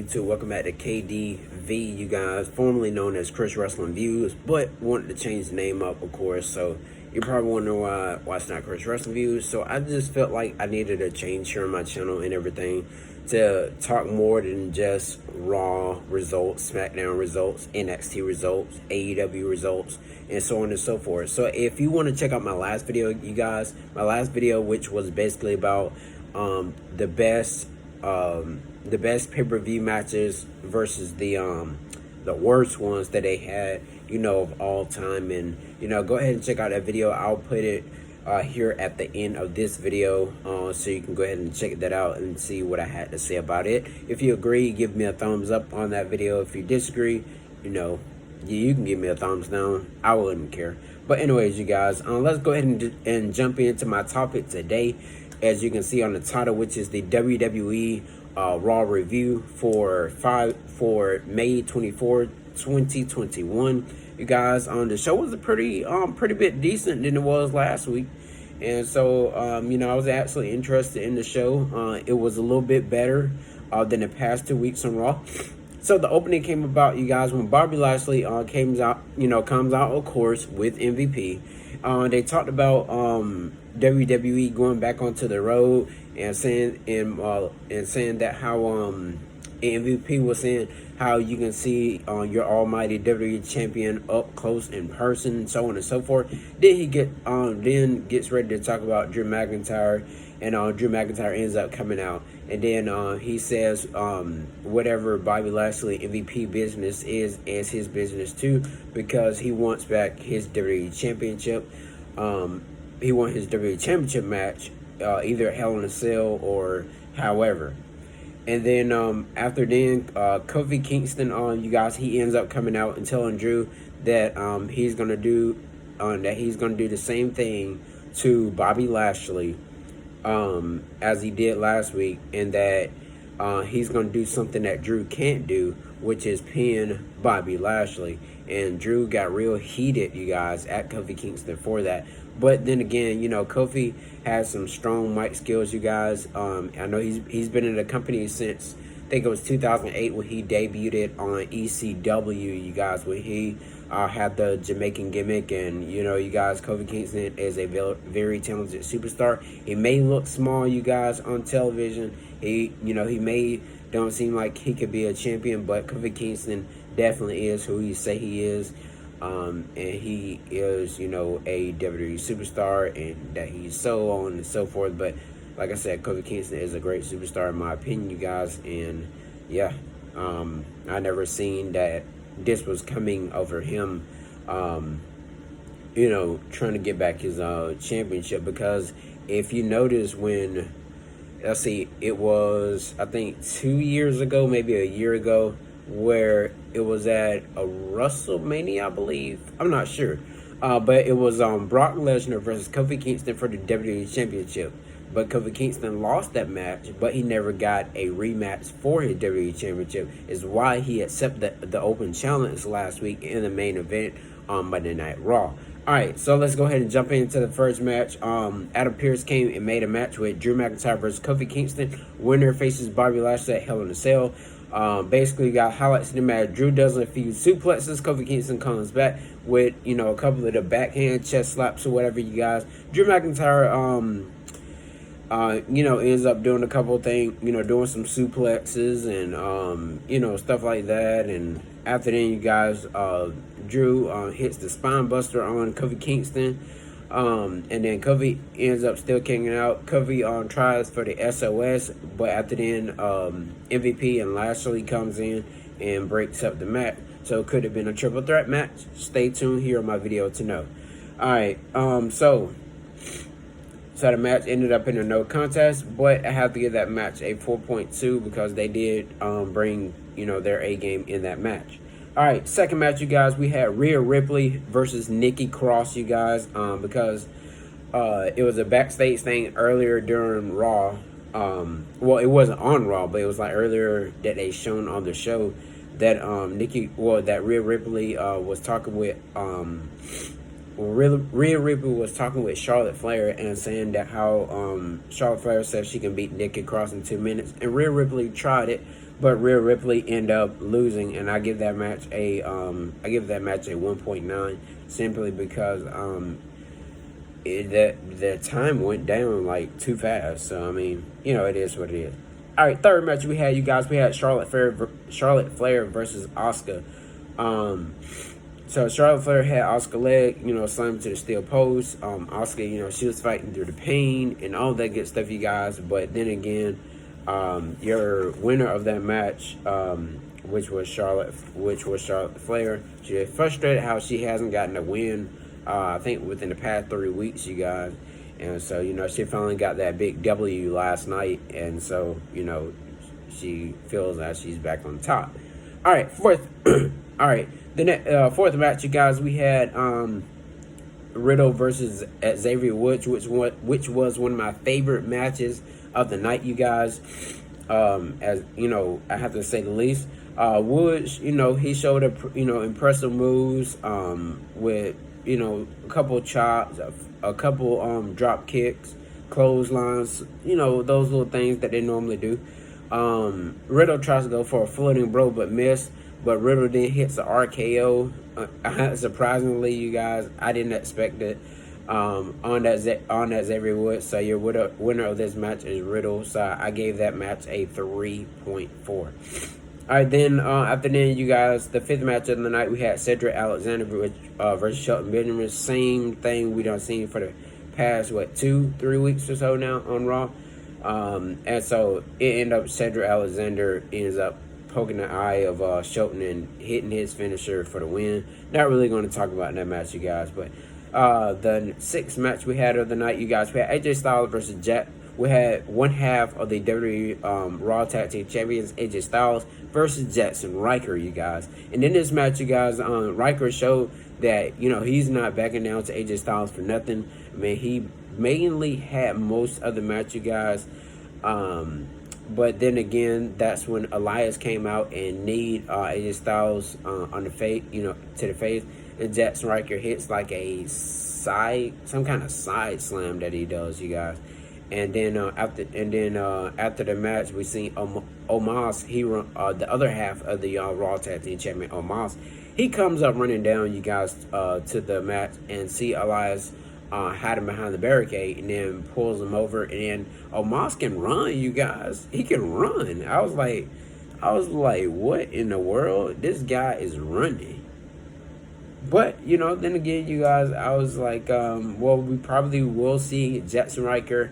YouTube? Welcome back to KDV, you guys, formerly known as Chris Wrestling Views, but wanted to change the name up, of course. So you're probably wondering why it's not Chris Wrestling Views. So I just felt like I needed a change here on my channel and everything to talk more than just Raw results, SmackDown results, NXT results, AEW results, and so on and so forth. So if you want to check out my last video, you guys, which was basically about the best pay-per-view matches versus the worst ones that they had, of all time. And go ahead and check out that video. I'll put it here at the end of this video, so you can go ahead and check that out and see what I had to say about it. If you agree, give me a thumbs up on that video. If you disagree, you can give me a thumbs down. I wouldn't care. But anyways, you guys, let's go ahead and jump into my topic today. As you can see on the title, which is the WWE Raw review for May 24, 2021. You guys, the show was a pretty bit decent than it was last week, and so I was absolutely interested in the show. It was a little bit better than the past 2 weeks on Raw. So the opening came about, you guys, when Bobby Lashley comes out, of course, with MVP. They talked about WWE going back onto the road and saying that how MVP was saying how you can see your almighty WWE champion up close in person, and so on and so forth. Then he gets ready to talk about Drew McIntyre, and Drew McIntyre ends up coming out, and then he says whatever Bobby Lashley MVP business is his business too, because he wants back his WWE championship. He won his WWE championship match, either Hell in a Cell or however. And then after then, Kofi Kingston, you guys, he ends up coming out and telling Drew that he's gonna do the same thing to Bobby Lashley as he did last week, and that he's gonna do something that Drew can't do, which is pin Bobby Lashley. And Drew got real heated, you guys, at Kofi Kingston for that. But then again, Kofi has some strong mic skills, you guys. I know he's been in the company since, I think it was 2008 when he debuted on ECW, you guys, when he had the Jamaican gimmick. And you guys, Kofi Kingston is a very talented superstar. He may look small, you guys, on television. He don't seem like he could be a champion, but Kofi Kingston definitely is who he say he is. And he is, a WWE superstar, and that he's so on and so forth. But like I said, Kofi Kingston is a great superstar in my opinion, you guys. And yeah, I never seen that this was coming over him, trying to get back his championship. Because if you notice, when, let's see, it was, I think 2 years ago, maybe a year ago, where it was at a WrestleMania, I believe. I'm not sure. But it was Brock Lesnar versus Kofi Kingston for the WWE Championship. But Kofi Kingston lost that match, but he never got a rematch for his WWE Championship. Is why he accepted the open challenge last week in the main event on Monday Night Raw. Alright, so let's go ahead and jump into the first match. Adam Pearce came and made a match with Drew McIntyre versus Kofi Kingston. Winner faces Bobby Lashley at Hell in a Cell. Basically got highlights in the match. Drew does a few suplexes. Kofi Kingston comes back with, a couple of the backhand chest slaps or whatever, you guys. Drew McIntyre, ends up doing a couple of things, doing some suplexes and, stuff like that. And after then, you guys, Drew hits the spine buster on Kofi Kingston. And then Kofi ends up still kicking out. Kofi tries for the SOS, but after then, MVP and Lashley comes in and breaks up the match. So it could have been a triple threat match. Stay tuned here on my video to know. Alright, so the match ended up in a no contest, but I have to give that match a 4.2 because they did bring, their A game in that match. Alright, second match, you guys, we had Rhea Ripley versus Nikki Cross, you guys, because it was a backstage thing earlier during Raw. Well, it wasn't on Raw, but it was like earlier that they shown on the show that that Rhea Ripley was talking with Rhea Ripley was talking with Charlotte Flair and saying that how Charlotte Flair said she can beat Nikki Cross in 2 minutes, and Rhea Ripley tried it, but Rhea Ripley end up losing, and I give that match a 1.9 simply because the time went down like too fast. So I mean, it is what it is. All right, third match we had, you guys. We had Charlotte Flair versus Asuka. So Charlotte Flair had Asuka leg, slammed to the steel post. Asuka, she was fighting through the pain and all that good stuff, you guys. But then again, your winner of that match, which was Charlotte Flair, she was frustrated how she hasn't gotten a win. I think within the past 3 weeks, you guys. And so, she finally got that big W last night. And so, she feels that she's back on top. All right, fourth. All right, the fourth match, you guys, we had Riddle versus Xavier Woods, which was one of my favorite matches of the night, you guys. As I have to say the least. Woods, he showed up, impressive moves with, a couple chops, a couple drop kicks, clotheslines, those little things that they normally do. Riddle tries to go for a floating bro but missed, but Riddle then hits the RKO. Surprisingly, you guys, I didn't expect it on that Xavier Woods. So your winner of this match is Riddle. So I gave that match a 3.4. All right, then after then, you guys, the fifth match of the night, we had Cedric Alexander versus Shelton Benjamin. Same thing we done seen for the past 2-3 weeks or so now on Raw. And so it ended up Cedric Alexander ends up poking the eye of Shelton and hitting his finisher for the win. Not really going to talk about that match, you guys, but the sixth match we had of the night, you guys, we had AJ Styles versus Jet. We had one half of the WWE Raw Tag Team Champions, AJ Styles versus Jackson Ryker, you guys. And in this match, you guys, Ryker showed that, he's not backing down to AJ Styles for nothing. I mean, he mainly had most of the match, you guys. But then again, that's when Elias came out and kneed AJ Styles on the face, to the face. And Jackson Ryker hits like some kind of side slam that he does, you guys. And then after the match, we seen Omos. The other half of the Raw Tag Team Champion, Omos. He comes up running down, you guys, to the match and see Elias hiding behind the barricade, and then pulls him over. And then Omos can run, you guys. He can run. I was like, what in the world? This guy is running. But, then again, you guys, I was like, well, we probably will see Jackson Ryker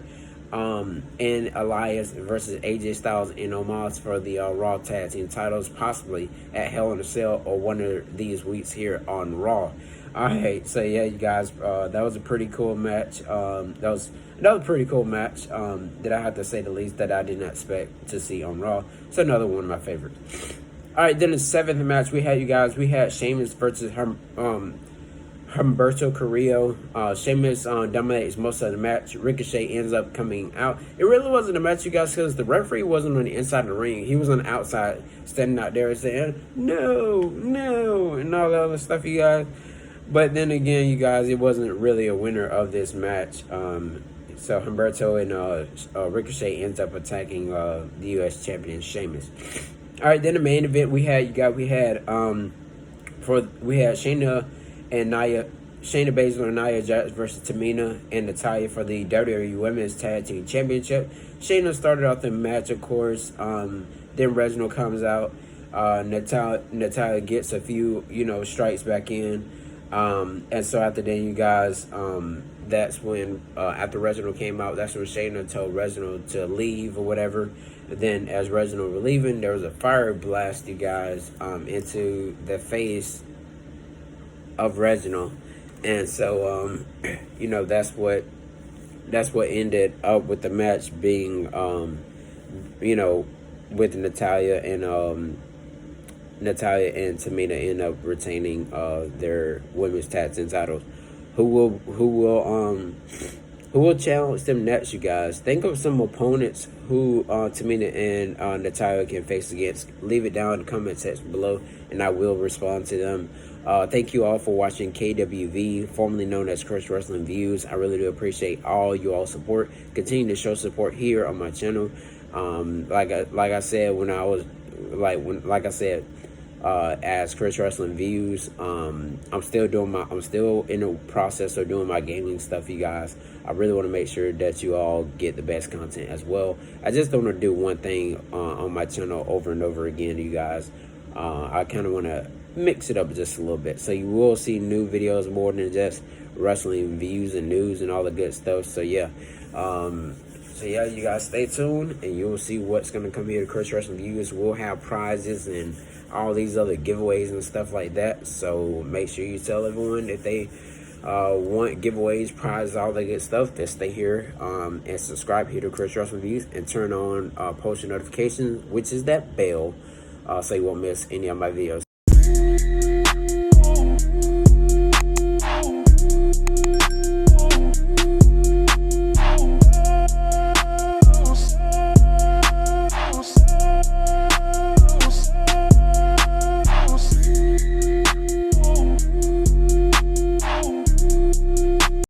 and Elias versus AJ Styles and Omos for the Raw Tag Team titles, possibly at Hell in a Cell or one of these weeks here on Raw. Alright, so yeah, you guys, that was a pretty cool match. That was another pretty cool match that I have to say the least that I didn't expect to see on Raw. It's another one of my favorites. Alright, then the seventh match we had Sheamus versus Humberto Carrillo. Sheamus dominates most of the match. Ricochet ends up coming out. It really wasn't a match, you guys, because the referee wasn't on the inside of the ring. He was on the outside, standing out there saying, no, and all that other stuff, you guys. But then again, you guys, it wasn't really a winner of this match. So Humberto and Ricochet ends up attacking the U.S. champion Sheamus. All right, then the main event we had Shayna Baszler and Nia Jax versus Tamina and Natalya for the WWE Women's Tag Team Championship. Shayna started off the match, of course. Then Reginald comes out. Natalya gets a few, strikes back in. And so after then, you guys, that's when, after Reginald came out, that's when Shayna told Reginald to leave or whatever. And then as Reginald was leaving, there was a fire blast, you guys, into the face of Reginald. And so, that's what ended up with the match being, with Natalya and Tamina end up retaining their women's tag team titles. Who will challenge them next, you guys? Think of some opponents who Tamina and Natalya can face against. Leave it down in the comment section below, and I will respond to them. Thank you all for watching KWV, formerly known as Chris Wrestling Views. I really do appreciate all you all support. Continue to show support here on my channel. Like I said when I was like I said, as Chris Wrestling Views, I'm still in the process of doing my gaming stuff, you guys. I really want to make sure that you all get the best content as well. I just don't want to do one thing on my channel over and over again, you guys. I kind of want to mix it up just a little bit, so you will see new videos more than just wrestling views and news and all the good stuff. So yeah, you guys stay tuned and you'll see what's going to come here to Chris Wrestling Views. We'll have prizes and all these other giveaways and stuff like that, so make sure you tell everyone if they want giveaways, prizes, all that good stuff, to stay here and subscribe here to Chris Wrestling Views and turn on post notifications, which is that bell, so you won't miss any of my videos.